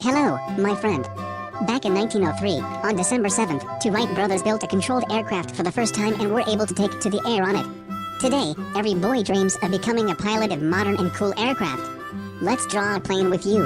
Hello, my friend. Back in 1903, on December 7th, two Wright brothers built a controlled aircraft for the first time and were able to take to the air on it. Today, every boy dreams of becoming a pilot of modern and cool aircraft. Let's draw a plane with you.